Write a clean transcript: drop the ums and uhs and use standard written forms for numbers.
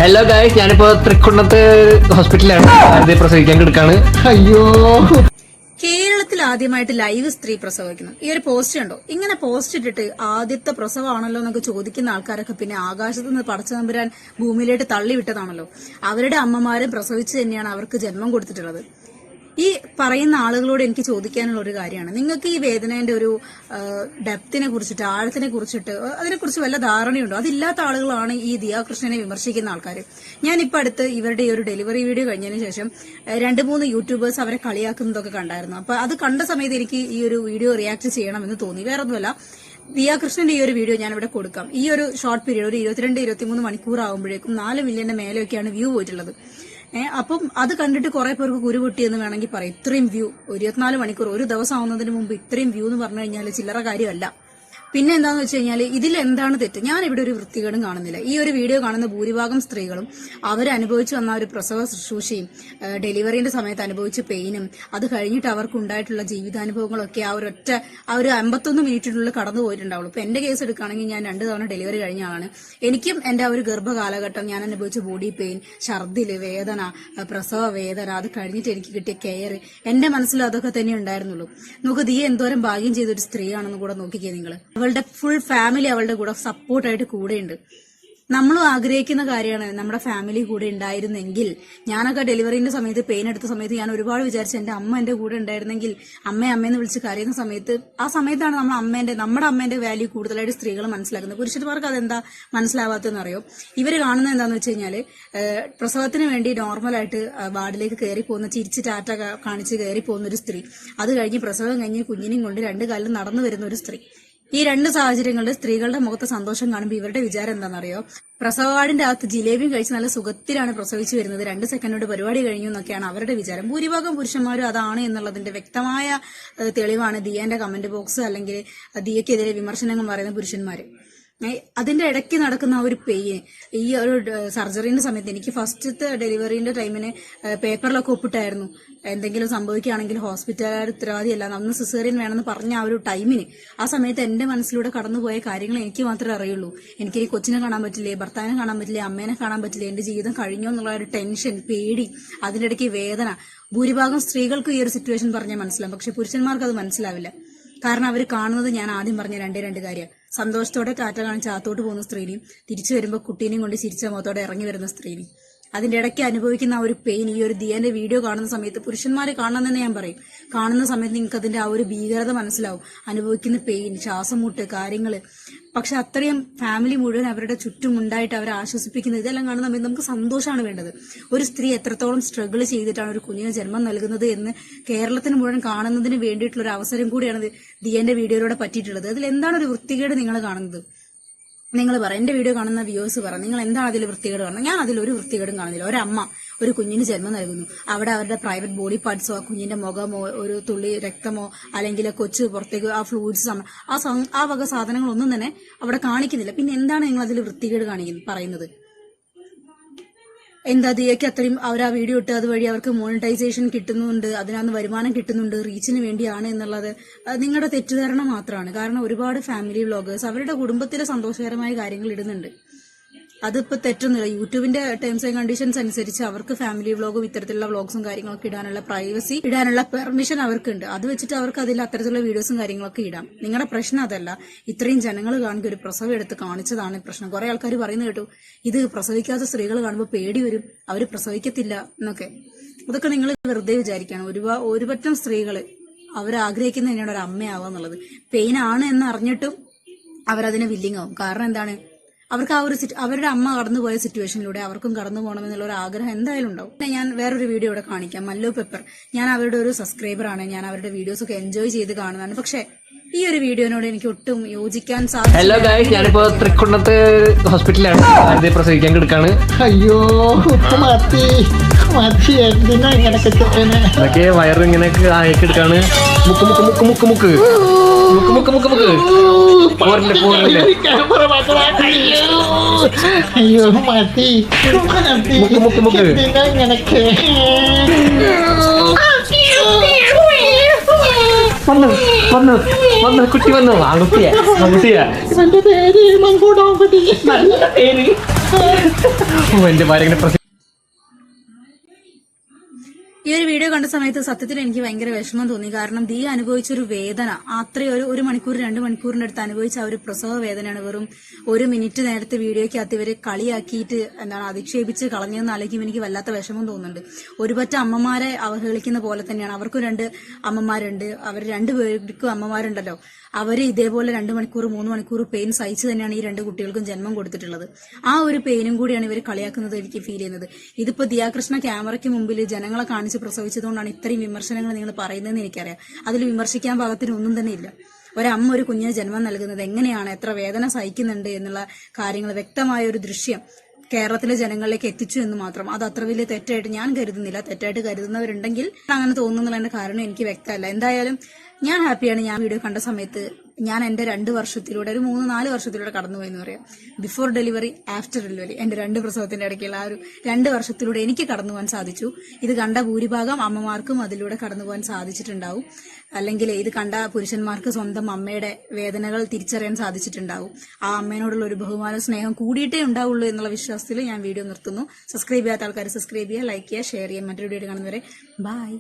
Hello guys, ഞാനിപ്പോ തൃക്കുന്നത്ത് ഹോസ്പിറ്റലാണ് പ്രസവിക്കാൻ കിടക്കാണ്. അയ്യോ, കേരളത്തിൽ ആദ്യമായിട്ട് ലൈവ് സ്ത്രീ പ്രസവിക്കണം. ഈ ഒരു പോസ്റ്റ് ഉണ്ടോ? ഇങ്ങനെ പോസ്റ്റ് ഇട്ടിട്ട് ആദ്യത്തെ പ്രസവമാണല്ലോ എന്നൊക്കെ ചോദിക്കുന്ന ആൾക്കാരൊക്കെ പിന്നെ ആകാശത്ത് നിന്ന് പടച്ചതമ്പുരാൻ ഭൂമിയിലേക്ക് തള്ളിവിട്ടതാണല്ലോ. അവരുടെ അമ്മമാരും പ്രസവിച്ച് തന്നെയാണ് അവർക്ക് ജന്മം കൊടുത്തിട്ടുള്ളത്. ഈ പറയുന്ന ആളുകളോട് എനിക്ക് ചോദിക്കാനുള്ള ഒരു കാര്യമാണ്, നിങ്ങൾക്ക് ഈ വേദനയുടെ ഒരു ഡെപ്തിനെ കുറിച്ചിട്ട്, ആഴത്തിനെ കുറിച്ചിട്ട് അതിനെക്കുറിച്ച് വല്ല ധാരണയുണ്ടോ? അതില്ലാത്ത ആളുകളാണ് ഈ ദിയാകൃഷ്ണനെ വിമർശിക്കുന്ന ആൾക്കാർ. ഞാനിപ്പോൾ അടുത്ത് ഇവരുടെ ഈ ഒരു ഡെലിവറി വീഡിയോ കഴിഞ്ഞതിന് ശേഷം 2-3 യൂട്യൂബേഴ്സ് അവരെ കളിയാക്കുന്നതൊക്കെ കണ്ടായിരുന്നു. അപ്പൊ അത് കണ്ട സമയത്ത് എനിക്ക് ഈ ഒരു വീഡിയോ റിയാക്ട് ചെയ്യണമെന്ന് തോന്നി. വേറെ ഒന്നുമല്ല, ദിയാകൃഷ്ണന്റെ ഈ ഒരു വീഡിയോ ഞാൻ ഇവിടെ കൊടുക്കാം. ഈ ഒരു ഷോർട്ട് പീരീഡ് ഒരു 22-23 മണിക്കൂർ ആകുമ്പോഴേക്കും 4 മില്യന്റെ മേലെയൊക്കെയാണ് വ്യൂ പോയിട്ടുള്ളത്. അപ്പം അത് കണ്ടിട്ട് കുറെ പേർക്ക് കുരുപൊട്ടിയെന്ന് വേണമെങ്കിൽ പറയാം. ഇത്രയും വ്യൂ 24 മണിക്കൂർ ഒരു ദിവസം ആവുന്നതിന് മുമ്പ് ഇത്രയും വ്യൂ എന്ന് പറഞ്ഞു കഴിഞ്ഞാൽ ചില്ലറ കാര്യമല്ല. പിന്നെ എന്താന്ന് വെച്ച് കഴിഞ്ഞാൽ ഇതിൽ എന്താണ് തെറ്റ്? ഞാൻ ഇവിടെ ഒരു വൃത്തികേടും കാണുന്നില്ല. ഈ ഒരു വീഡിയോ കാണുന്ന ഭൂരിഭാഗം സ്ത്രീകളും അവരനുഭവിച്ചു വന്ന ഒരു പ്രസവ ശുശ്രൂഷയും ഡെലിവറിന്റെ സമയത്ത് അനുഭവിച്ച പെയിനും അത് കഴിഞ്ഞിട്ട് അവർക്ക് ഉണ്ടായിട്ടുള്ള ജീവിതാനുഭവങ്ങളൊക്കെ ആ ഒരു 51 മിനിറ്റിനുള്ളിൽ കടന്നു പോയിട്ടുണ്ടാവുള്ളൂ. ഇപ്പൊ എന്റെ കേസ് എടുക്കുകയാണെങ്കിൽ ഞാൻ 2 തവണ ഡെലിവറി കഴിഞ്ഞ ആളാണ്. എനിക്കും എന്റെ ആ ഒരു ഗർഭകാലഘട്ടം ഞാൻ അനുഭവിച്ച ബോഡി പെയിൻ, ഛർദില്, വേദന, പ്രസവ വേദന, അത് കഴിഞ്ഞിട്ട് എനിക്ക് കിട്ടിയ കെയർ, എന്റെ മനസ്സിൽ അതൊക്കെ തന്നെ ഉണ്ടായിരുന്നുള്ളൂ. നമുക്ക് ദിയ എന്തോരം ഭാഗ്യം ചെയ്തൊരു സ്ത്രീയാണെന്ന് കൂടെ നോക്കിക്കേ നിങ്ങൾ. അവളുടെ ഫുൾ ഫാമിലി അവളുടെ കൂടെ സപ്പോർട്ടായിട്ട് കൂടെയുണ്ട്. നമ്മളും ആഗ്രഹിക്കുന്ന കാര്യമാണ് നമ്മുടെ ഫാമിലി കൂടെ ഉണ്ടായിരുന്നെങ്കിൽ. ഞാനൊക്കെ ഡെലിവറിന്റെ സമയത്ത് പെയിൻ എടുത്ത സമയത്ത് ഞാൻ ഒരുപാട് വിചാരിച്ചു എന്റെ അമ്മ എന്റെ കൂടെ ഉണ്ടായിരുന്നെങ്കിൽ, അമ്മയെന്ന് വിളിച്ച് കരയുന്ന സമയത്ത്, ആ സമയത്താണ് നമ്മുടെ അമ്മേന്റെ വാല്യൂ കൂടുതലായിട്ട് സ്ത്രീകൾ മനസ്സിലാക്കുന്നത്. പുരുഷന്മാർക്ക് അതെന്താ മനസ്സിലാവാത്തെന്ന് അറിയോ? ഇവര് കാണുന്നത് എന്താന്ന് വെച്ച് കഴിഞ്ഞാല് പ്രസവത്തിന് വേണ്ടി നോർമലായിട്ട് വാർഡിലേക്ക് കയറി പോകുന്ന, ചിരിച്ച് ടാറ്റ കാണിച്ച് കയറി പോകുന്ന ഒരു സ്ത്രീ, അത് കഴിഞ്ഞ് പ്രസവം കഴിഞ്ഞ് കുഞ്ഞിനെയും കൊണ്ട് 2 കാലിലും നടന്നു വരുന്ന ഒരു സ്ത്രീ. ഈ 2 സാഹചര്യങ്ങളിൽ സ്ത്രീകളുടെ മുഖത്ത് സന്തോഷം കാണുമ്പോൾ ഇവരുടെ വിചാരം എന്താണെന്നറിയോ? പ്രസവവാർഡിന്റെ അകത്ത് ജിലേബിയും കഴിച്ച് നല്ല സുഖത്തിലാണ് പ്രസവിച്ചു വരുന്നത്, 2 സെക്കൻഡോട് പരിപാടി കഴിഞ്ഞു എന്നൊക്കെയാണ് അവരുടെ വിചാരം. ഭൂരിഭാഗം പുരുഷന്മാരും അതാണ് എന്നുള്ളതിന്റെ വ്യക്തമായ തെളിവാണ് ദിയന്റെ കമന്റ് ബോക്സ്, അല്ലെങ്കിൽ ദിയക്കെതിരെ വിമർശനങ്ങൾ പറയുന്ന പുരുഷന്മാര്. അതിന്റെ ഇടയ്ക്ക് നടക്കുന്ന ആ ഒരു പെയിൻ, ഈ ഒരു സർജറിന്റെ സമയത്ത് എനിക്ക് ഫസ്റ്റത്തെ ഡെലിവറിന്റെ ടൈമിന് പേപ്പറിലൊക്കെ ഒപ്പിട്ടായിരുന്നു, എന്തെങ്കിലും സംഭവിക്കുകയാണെങ്കിൽ ഹോസ്പിറ്റലുകാർ ഉത്തരവാദിയല്ല, അന്ന് സിസേറിയൻ വേണമെന്ന് പറഞ്ഞ ആ ഒരു ടൈമിന്, ആ സമയത്ത് എന്റെ മനസ്സിലൂടെ കടന്നുപോയ കാര്യങ്ങൾ എനിക്ക് മാത്രമേ അറിയുള്ളൂ. എനിക്ക് ഈ കൊച്ചിനെ കാണാൻ പറ്റില്ലേ, ഭർത്താവിനെ കാണാൻ പറ്റില്ലേ, അമ്മേനെ കാണാൻ പറ്റില്ലേ, എന്റെ ജീവിതം കഴിഞ്ഞോ എന്നുള്ള ഒരു ടെൻഷൻ, പേടി, അതിന്റെ ഇടയ്ക്ക് വേദന. ഭൂരിഭാഗം സ്ത്രീകൾക്ക് ഈ ഒരു സിറ്റുവേഷൻ പറഞ്ഞാൽ മനസ്സിലാവും, പക്ഷെ പുരുഷന്മാർക്ക് അത് മനസ്സിലാവില്ല. കാരണം അവർ കാണുന്നത് ഞാൻ ആദ്യം പറഞ്ഞ 2 കാര്യം: സന്തോഷത്തോടെ ടാറ്റ കാണിച്ച് അകത്തോട്ട് പോകുന്ന സ്ത്രീനെയും തിരിച്ചു വരുമ്പോൾ കുട്ടീനെയും കൊണ്ട് ചിരിച്ച മുഖത്തോടെ ഇറങ്ങി വരുന്ന സ്ത്രീനെയും. അതിന്റെ ഇടയ്ക്ക് അനുഭവിക്കുന്ന ആ ഒരു പെയിൻ, ഈ ഒരു ദിയന്റെ വീഡിയോ കാണുന്ന സമയത്ത് പുരുഷന്മാരെ കാണണം തന്നെ ഞാൻ പറയും. കാണുന്ന സമയത്ത് നിങ്ങൾക്ക് അതിന്റെ ആ ഒരു ഭീകരത മനസ്സിലാവും, അനുഭവിക്കുന്ന പെയിൻ, ശ്വാസം മുട്ട്, കാര്യങ്ങള്. പക്ഷെ അത്രയും ഫാമിലി മുഴുവൻ അവരുടെ ചുറ്റും ഉണ്ടായിട്ട് അവരെ ആശ്വസിപ്പിക്കുന്നത്, ഇതെല്ലാം കാണുന്ന സമയത്ത് നമുക്ക് സന്തോഷമാണ് വേണ്ടത്. ഒരു സ്ത്രീ എത്രത്തോളം സ്ട്രഗിൾ ചെയ്തിട്ടാണ് ഒരു കുഞ്ഞിന് ജന്മം നൽകുന്നത് എന്ന് കേരളത്തിന് മുഴുവൻ കാണുന്നതിന് വേണ്ടിയിട്ടുള്ള ഒരു അവസരം കൂടിയാണ് ദിയന്റെ വീഡിയോയിലൂടെ പറ്റിയിട്ടുള്ളത്. അതിൽ എന്താണ് ഒരു വൃത്തികേട് നിങ്ങൾ കാണുന്നത്? നിങ്ങൾ പറ, എന്റെ വീഡിയോ കാണുന്ന വ്യൂവേഴ്സ് പറ, നിങ്ങൾ എന്താണ് അതിൽ വൃത്തികേട് കാണുന്നത്? ഞാൻ അതിലൊരു വൃത്തികേടും കാണുന്നില്ല. ഒരമ്മ ഒരു കുഞ്ഞിന് ജന്മം നൽകുന്നു, അവിടെ അവരുടെ പ്രൈവറ്റ് ബോഡി പാർട്സോ, ആ കുഞ്ഞിന്റെ മുഖമോ, ഒരു തുള്ളി രക്തമോ, അല്ലെങ്കിൽ കൊച്ചു പുറത്തേക്ക് ആ ഫ്ലൂയിഡ്സ്, ആ വക സാധനങ്ങളൊന്നും തന്നെ അവിടെ കാണിക്കുന്നില്ല. പിന്നെ എന്താണ് നിങ്ങൾ അതിൽ വൃത്തികേട് പറയുന്നത്? എന്താ ദിയയ്ക്ക് അത്രയും അവർ ആ വീഡിയോ ഇട്ട് അതുവഴി അവർക്ക് മോണിറ്റൈസേഷൻ കിട്ടുന്നുണ്ട്, അതിനകത്ത് വരുമാനം കിട്ടുന്നുണ്ട്, റീച്ചിന് വേണ്ടിയാണ് എന്നുള്ളത് നിങ്ങളുടെ തെറ്റിദ്ധാരണ മാത്രമാണ്. കാരണം ഒരുപാട് ഫാമിലി വ്ളോഗേഴ്സ് അവരുടെ കുടുംബത്തിലെ സന്തോഷകരമായ കാര്യങ്ങൾ ഇടുന്നുണ്ട്. അതിപ്പോ തെറ്റൊന്നുമില്ല. യൂട്യൂബിന്റെ ടേംസ് ആൻഡ് കണ്ടീഷൻസ് അനുസരിച്ച് അവർക്ക് ഫാമിലി വ്ളോഗും ഇത്തരത്തിലുള്ള വ്ളോഗ്സും കാര്യങ്ങളൊക്കെ ഇടാനുള്ള പ്രൈവസി, ഇടാനുള്ള പെർമിഷൻ അവർക്കുണ്ട്. അത് വെച്ചിട്ട് അവർക്ക് അതിൽ അത്തരത്തിലുള്ള വീഡിയോസും കാര്യങ്ങളൊക്കെ ഇടാം. നിങ്ങളുടെ പ്രശ്നം അതല്ല. ഇത്രയും ജനങ്ങൾ കാണുക ഒരു പ്രസവം എടുത്ത് കാണിച്ചതാണ് പ്രശ്നം. കുറെ ആൾക്കാർ പറയുന്നത് കേട്ടു, ഇത് പ്രസവിക്കാത്ത സ്ത്രീകൾ കാണുമ്പോൾ പേടി വരും, അവർ പ്രസവിക്കത്തില്ല എന്നൊക്കെ. അതൊക്കെ നിങ്ങൾ വെറുതെ വിചാരിക്കുകയാണ്. ഒരുപറ്റം സ്ത്രീകള് അവരാഗ്രഹിക്കുന്നത് തന്നെയാണ് ഒരു അമ്മയാവുക എന്നുള്ളത്. പെയിൻ ആണ് എന്ന് അറിഞ്ഞിട്ടും അവരതിനെ വില്ലിങ് ആവും. കാരണം എന്താണ്? അവർക്ക് ആ ഒരു അവരുടെ അമ്മ കടന്നുപോയ സിറ്റുവേഷനിലൂടെ അവർക്കും കടന്നു പോകണമെന്നുള്ള ഒരു ആഗ്രഹം എന്തായാലും ഉണ്ടാവും. ഞാൻ വേറൊരു വീഡിയോ ഇവിടെ കാണിക്കാം. മല്ലു പെപ്പർ, ഞാൻ അവരുടെ ഒരു സബ്സ്ക്രൈബറാണ്, ഞാൻ അവരുടെ വീഡിയോസ് ഒക്കെ എൻജോയ് ചെയ്ത് കാണുന്നതാണ്. പക്ഷെ ഈ ഒരു വീഡിയോനോട് എനിക്ക് ഒട്ടും യോജിക്കാൻ സാധിക്കും. ഹലോ ഗൈസ്, ഞാനിപ്പോ തൃക്കുന്നത്ത് ഹോസ്പിറ്റലാണ് പ്രസവിക്കാൻ കിടക്കാണ്. അയ്യോ, അതൊക്കെ വയറ് ഇങ്ങനെയൊക്കെ ആയിക്കെടുക്കാണ്. മുക്ക് മുക്ക് മുക്ക് മുക്ക് മുക്ക് മുക്ക് മുക്ക് മുക്ക് മുക്ക് പോരില്ലേ പോരില്ലേ അയ്യോ മതി, മുക്ക് മുക്ക് മുക്ക്. വന്നു കുട്ടി വന്നു ആൺകുട്ടിയാ ഇവന്റെ പേര് മങ്കൂടാമ്പടി. നല്ല പേര്. എന്റെ ഭാര്യ ഇങ്ങനെ ഈ ഒരു വീഡിയോ കണ്ട സമയത്ത് സത്യത്തിൽ എനിക്ക് ഭയങ്കര വിഷമം തോന്നി. കാരണം ദിയ അനുഭവിച്ചൊരു വേദന അത്രയും ഒരു മണിക്കൂർ 2 മണിക്കൂറിന്റെ അടുത്ത് അനുഭവിച്ച ആ ഒരു പ്രസവ വേദനയാണ്. വെറും 1 മിനിറ്റ് നേരത്തെ വീഡിയോയ്ക്കകത്ത് ഇവര് കളിയാക്കിയിട്ട് അധിക്ഷേപിച്ച് കളഞ്ഞതെന്ന് ആലോചിക്കുമ്പോൾ എനിക്ക് വല്ലാത്ത വിഷമം തോന്നുന്നുണ്ട്. ഒരുപറ്റ അമ്മമാരെ അവഹേളിക്കുന്ന പോലെ തന്നെയാണ്. അവർക്കും 2 അമ്മമാരുണ്ട്. അവർ 2 പേർക്കും അമ്മമാരുണ്ടല്ലോ. അവര് ഇതേപോലെ 2 മണിക്കൂർ 3 മണിക്കൂർ പെയിൻ സഹിച്ച് തന്നെയാണ് ഈ 2 കുട്ടികൾക്കും ജന്മം കൊടുത്തിട്ടുള്ളത്. ആ ഒരു പെയിനും കൂടിയാണ് ഇവർ കളിയാക്കുന്നത് എനിക്ക് ഫീൽ ചെയ്യുന്നത്. ഇതിപ്പോ ദിയാകൃഷ്ണ ക്യാമറയ്ക്ക് മുമ്പിൽ ജനങ്ങളെ കാണിച്ച് പ്രസവിച്ചതുകൊണ്ടാണ് ഇത്രയും വിമർശനങ്ങൾ നിങ്ങൾ പറയുന്നതെന്ന് എനിക്കറിയാം. അതിൽ വിമർശിക്കാൻ പാകത്തിന് ഒന്നും തന്നെ ഇല്ല. ഒരമ്മ ഒരു കുഞ്ഞിന് ജന്മം നൽകുന്നത് എങ്ങനെയാണ്, എത്ര വേദന സഹിക്കുന്നുണ്ട് എന്നുള്ള കാര്യങ്ങൾ വ്യക്തമായ ഒരു ദൃശ്യം കേരളത്തിലെ ജനങ്ങളിലേക്ക് എത്തിച്ചു എന്ന് മാത്രം. അത് അത്ര വലിയ തെറ്റായിട്ട് ഞാൻ കരുതുന്നില്ല. തെറ്റായിട്ട് കരുതുന്നവരുണ്ടെങ്കിൽ അങ്ങനെ തോന്നുന്നതിന്റെ കാരണം എനിക്ക് വ്യക്തമല്ല. എന്തായാലും ഞാൻ ഹാപ്പിയാണ്. ഞാൻ വീഡിയോ കണ്ട സമയത്ത് ഞാൻ എന്റെ 2 വർഷത്തിലൂടെ ഒരു 3-4 വർഷത്തിലൂടെ കടന്നുപോയി എന്ന് പറയാം. ബിഫോർ ഡെലിവറി, ആഫ്റ്റർ ഡെലിവറി, എന്റെ 2 പ്രസവത്തിന്റെ ഇടയ്ക്കുള്ള ആ ഒരു 2 വർഷത്തിലൂടെ എനിക്ക് കടന്നു പോകാൻ സാധിച്ചു. ഇത് കണ്ട ഭൂരിഭാഗം അമ്മമാർക്കും അതിലൂടെ കടന്നു പോകാൻ സാധിച്ചിട്ടുണ്ടാവും. അല്ലെങ്കിൽ ഇത് കണ്ട പുരുഷന്മാർക്ക് സ്വന്തം അമ്മയുടെ വേദനകൾ തിരിച്ചറിയാൻ സാധിച്ചിട്ടുണ്ടാവും. ആ അമ്മേനോടുള്ള ഒരു ബഹുമാന സ്നേഹം കൂടിയിട്ടേ ഉണ്ടാവുള്ളൂ എന്നുള്ള വിശ്വാസത്തിൽ ഞാൻ വീഡിയോ നിർത്തുന്നു. സബ്സ്ക്രൈബ് ചെയ്യാത്ത ആൾക്കാർ സബ്സ്ക്രൈബ് ചെയ്യുക, ലൈക്ക് ചെയ്യുക, ഷെയർ ചെയ്യുക. മറ്റൊരു വീഡിയോ കാണുന്നവരെ ബൈ.